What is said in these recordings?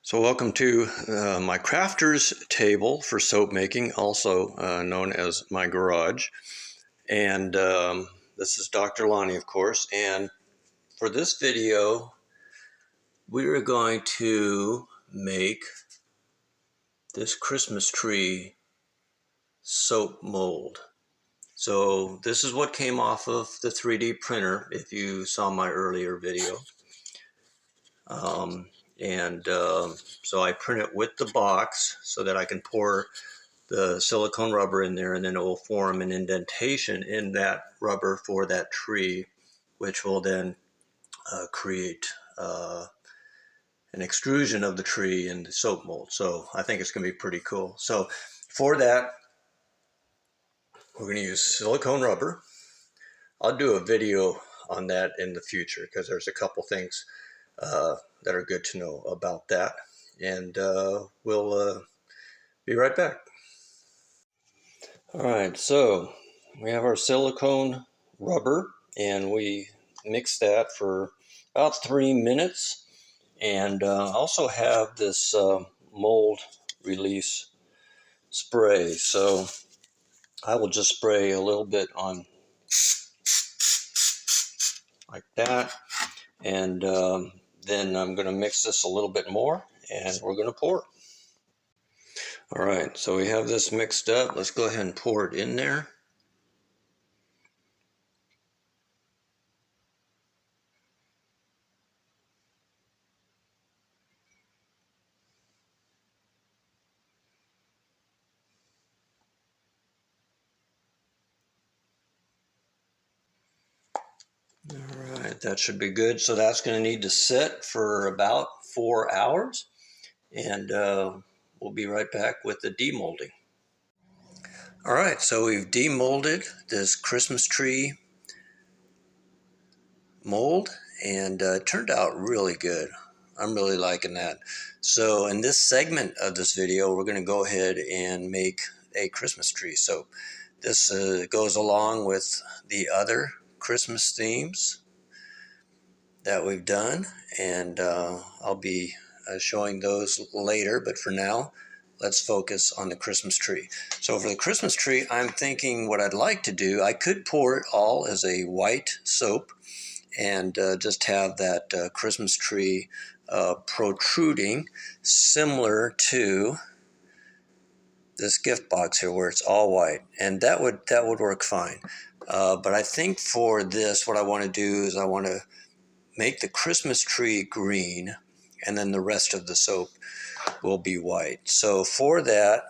So welcome to my crafter's table for soap making, also known as my garage. And this is Dr. Lonny, of course. And for this video, we are going to make this Christmas tree soap mold. So this is what came off of the 3D printer, if you saw my earlier video. So I print it with the box so that I can pour the silicone rubber in there, and then it will form an indentation in that rubber for that tree, which will then create an extrusion of the tree in the soap mold. So I think it's going to be pretty cool. So for that, we're going to use silicone rubber. I'll do a video on that in the future because there's a couple things that are good to know about that. And we'll be right back. All right, so we have our silicone rubber and we mix that for about 3 minutes, and also have this mold release spray. So I will just spray a little bit on like that, and then I'm going to mix this a little bit more and we're going to pour. All right, so we have this mixed up. Let's go ahead and pour it in there. All right, that should be good. So that's going to need to sit for about 4 hours, and we'll be right back with the demolding. All right, so we've demolded this Christmas tree mold, and it turned out really good. I'm really liking that. So in this segment of this video, we're going to go ahead and make a Christmas tree. So this goes along with the other Christmas themes that we've done, and I'll be showing those later, but for now let's focus on the Christmas tree. So for the Christmas tree, I'm thinking what I'd like to do, I could pour it all as a white soap and just have that Christmas tree protruding, similar to this gift box here where it's all white, and that would work fine. But I think for this, what I want to do is I want to make the Christmas tree green, and then the rest of the soap will be white. So for that,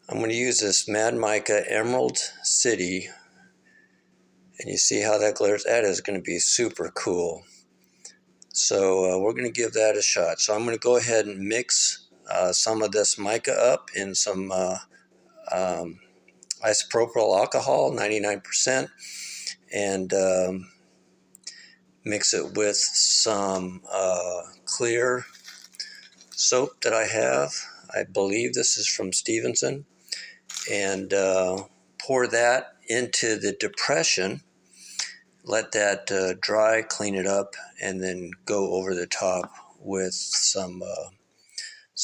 I'm going to use this Mad Mica Emerald City, and you see how that glitters? That is going to be super cool. So we're going to give that a shot. So I'm going to go ahead and mix some of this mica up in some isopropyl alcohol, 99%, and mix it with some clear soap that I have. I believe this is from Stevenson, and pour that into the depression. Let that dry, clean it up, and then go over the top with some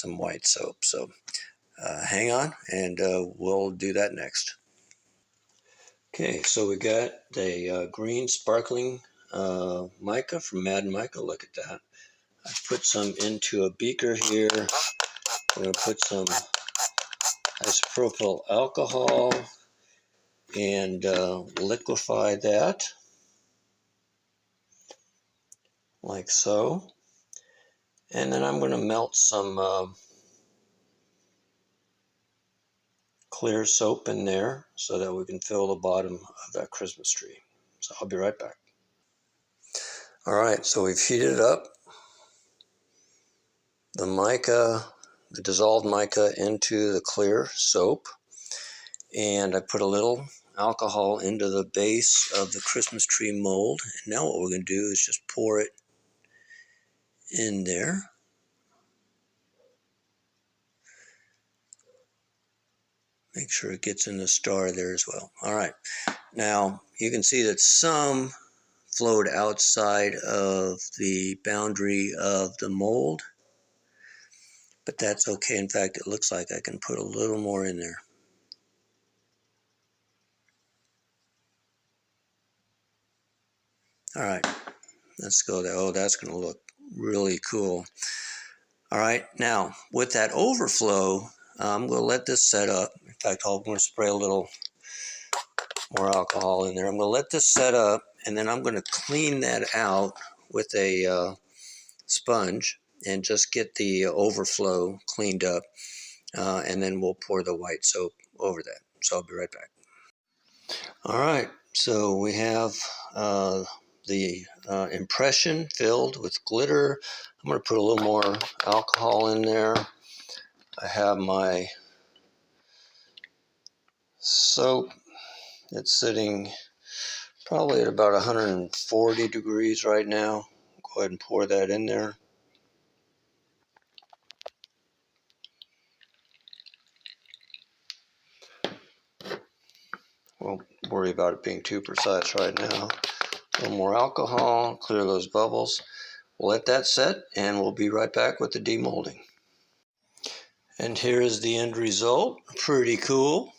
white soap. So hang on, and we'll do that next. Okay, so we got the green sparkling mica from Mad Mica. Look at that. I put some into a beaker here. I'm going to put some isopropyl alcohol and liquefy that like so. And then I'm going to melt some clear soap in there so that we can fill the bottom of that Christmas tree. So I'll be right back. All right, so we've heated up the mica, the dissolved mica, into the clear soap, and I put a little alcohol into the base of the Christmas tree mold. And now what we're going to do is just pour it in there. Make sure it gets in the star there as well. All right, now you can see that some flowed outside of the boundary of the mold, but that's okay. In fact, it looks like I can put a little more in there. All right, let's go there. Oh, that's going to look really cool. All right, now with that overflow, I'm going to let this set up. In fact, I'm going to spray a little more alcohol in there. I'm going to let this set up, and then I'm going to clean that out with a sponge and just get the overflow cleaned up, and then we'll pour the white soap over that. So I'll be right back. All right, so we have the impression filled with glitter. I'm going to put a little more alcohol in there. I have my soap. It's sitting probably at about 140 degrees right now. Go ahead and pour that in there. Won't worry about it being too precise right now. A little more alcohol, clear those bubbles. We'll let that set, and we'll be right back with the demolding. And here is the end result. Pretty cool.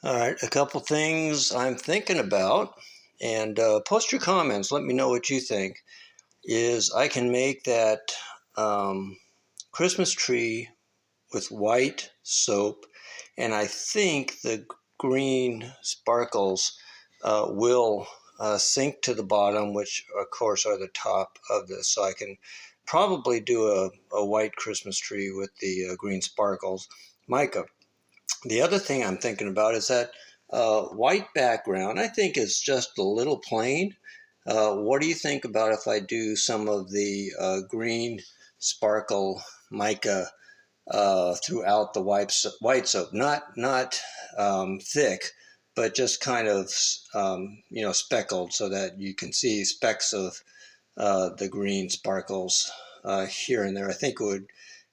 All right, a couple things I'm thinking about, and post your comments. Let me know what you think. Is I can make that Christmas tree with white soap, and I think the green sparkles will sink to the bottom, which of course are the top of this. So I can probably do a white Christmas tree with the green sparkles mica. The other thing I'm thinking about is that white background, I think, is just a little plain. What do you think about if I do some of the green sparkle mica throughout the white soap? Not thick, but just kind of speckled, so that you can see specks of the green sparkles here and there. I think it would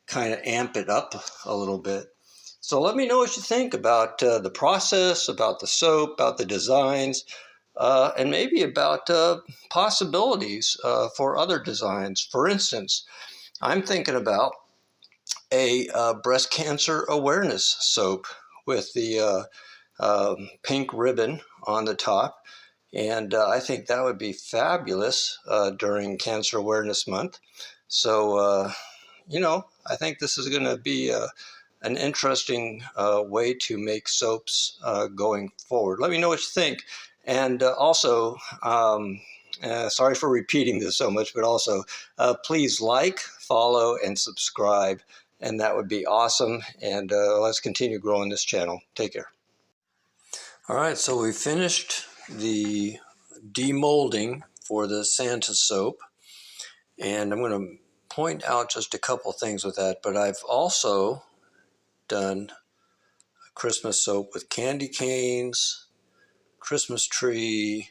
kind of amp it up a little bit. So let me know what you think about the process, about the soap, about the designs, and maybe about possibilities for other designs. For instance, I'm thinking about a breast cancer awareness soap with the pink ribbon on the top. And I think that would be fabulous during Cancer Awareness Month. So, I think this is going to be an interesting way to make soaps going forward. Let me know what you think. And also, sorry for repeating this so much, but also please like, follow, and subscribe. And that would be awesome. And let's continue growing this channel. Take care. All right, so we finished the demolding for the Santa soap. And I'm going to point out just a couple things with that, but I've also done a Christmas soap with candy canes, Christmas tree,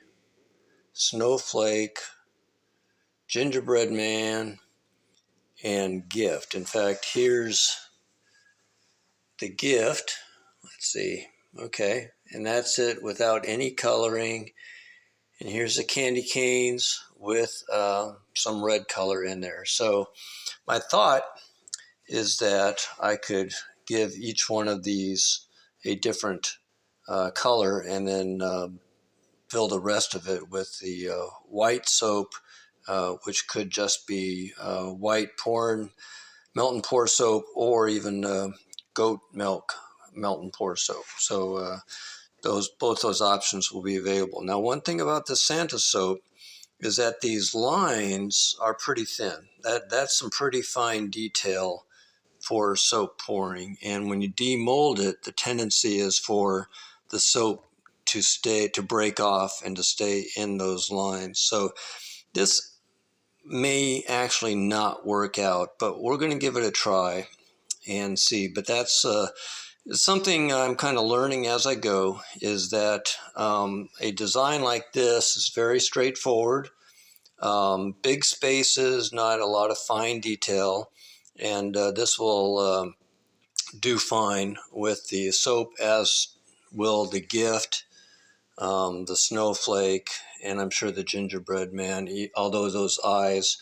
snowflake, gingerbread man, and gift. In fact, here's the gift. Let's see. Okay, and that's it without any coloring. And here's the candy canes with some red color in there. So my thought is that I could give each one of these a different color, and then fill the rest of it with the white soap, which could just be white melt and pour soap, or even goat milk melt and pour soap. So both those options will be available. Now, one thing about the Santa soap is that these lines are pretty thin. That's some pretty fine detail for soap pouring. And when you demold it, the tendency is for the soap to break off and to stay in those lines. So this may actually not work out, but we're going to give it a try and see. But that's something I'm kind of learning as I go, is that a design like this is very straightforward. Big spaces, not a lot of fine detail, and this will do fine with the soap, as will the gift, the snowflake, and I'm sure the gingerbread man, although those eyes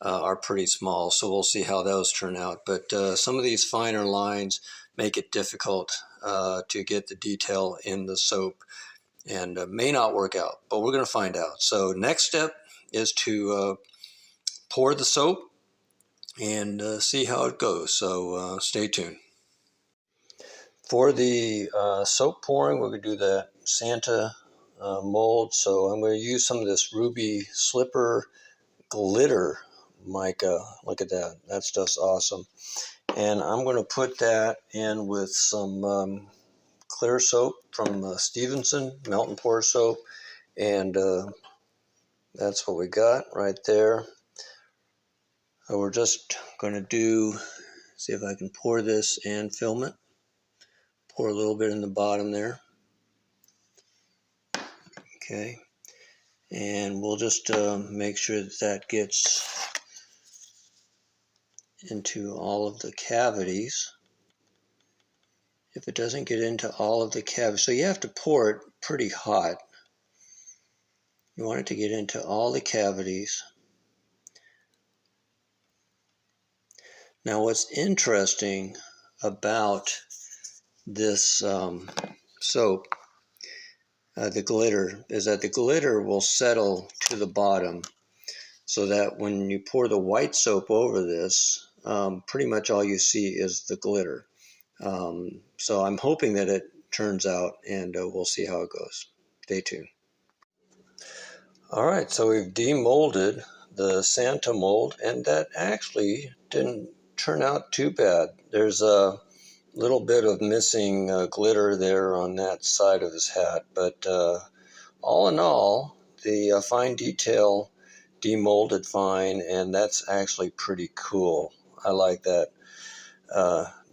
are pretty small, so we'll see how those turn out. But some of these finer lines make it difficult to get the detail in the soap, and may not work out, but we're going to find out. So next step is to pour the soap and see how it goes. So stay tuned. For the soap pouring, we're going to do the Santa mold. So I'm going to use some of this ruby slipper glitter mica. Look at that. That stuff's awesome. And I'm going to put that in with some clear soap from Stevenson, melt and pour soap. And that's what we got right there. So we're just going to see if I can pour this and film it. Pour a little bit in the bottom there. Okay. And we'll just make sure that that gets into all of the cavities. If it doesn't get into all of the cavities, so you have to pour it pretty hot. You want it to get into all the cavities. Now what's interesting about this soap, the glitter, is that the glitter will settle to the bottom, so that when you pour the white soap over this, pretty much all you see is the glitter. So I'm hoping that it turns out, and we'll see how it goes. Stay tuned. All right, so we've demolded the Santa mold, and that actually didn't turn out too bad. There's a little bit of missing glitter there on that side of his hat, but all in all, the fine detail demolded fine, and that's actually pretty cool. I like that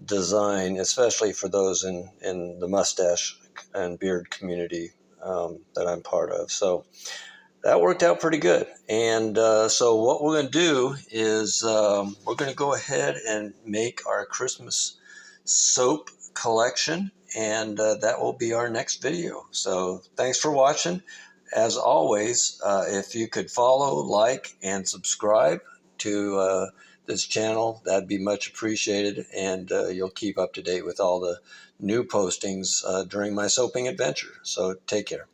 design, especially for those in the mustache and beard community that I'm part of. So that worked out pretty good. And so what we're going to do is we're going to go ahead and make our Christmas soap collection, and that will be our next video. So thanks for watching. As always, if you could follow, like, and subscribe to this channel, that'd be much appreciated, and you'll keep up to date with all the new postings during my soaping adventure. So take care.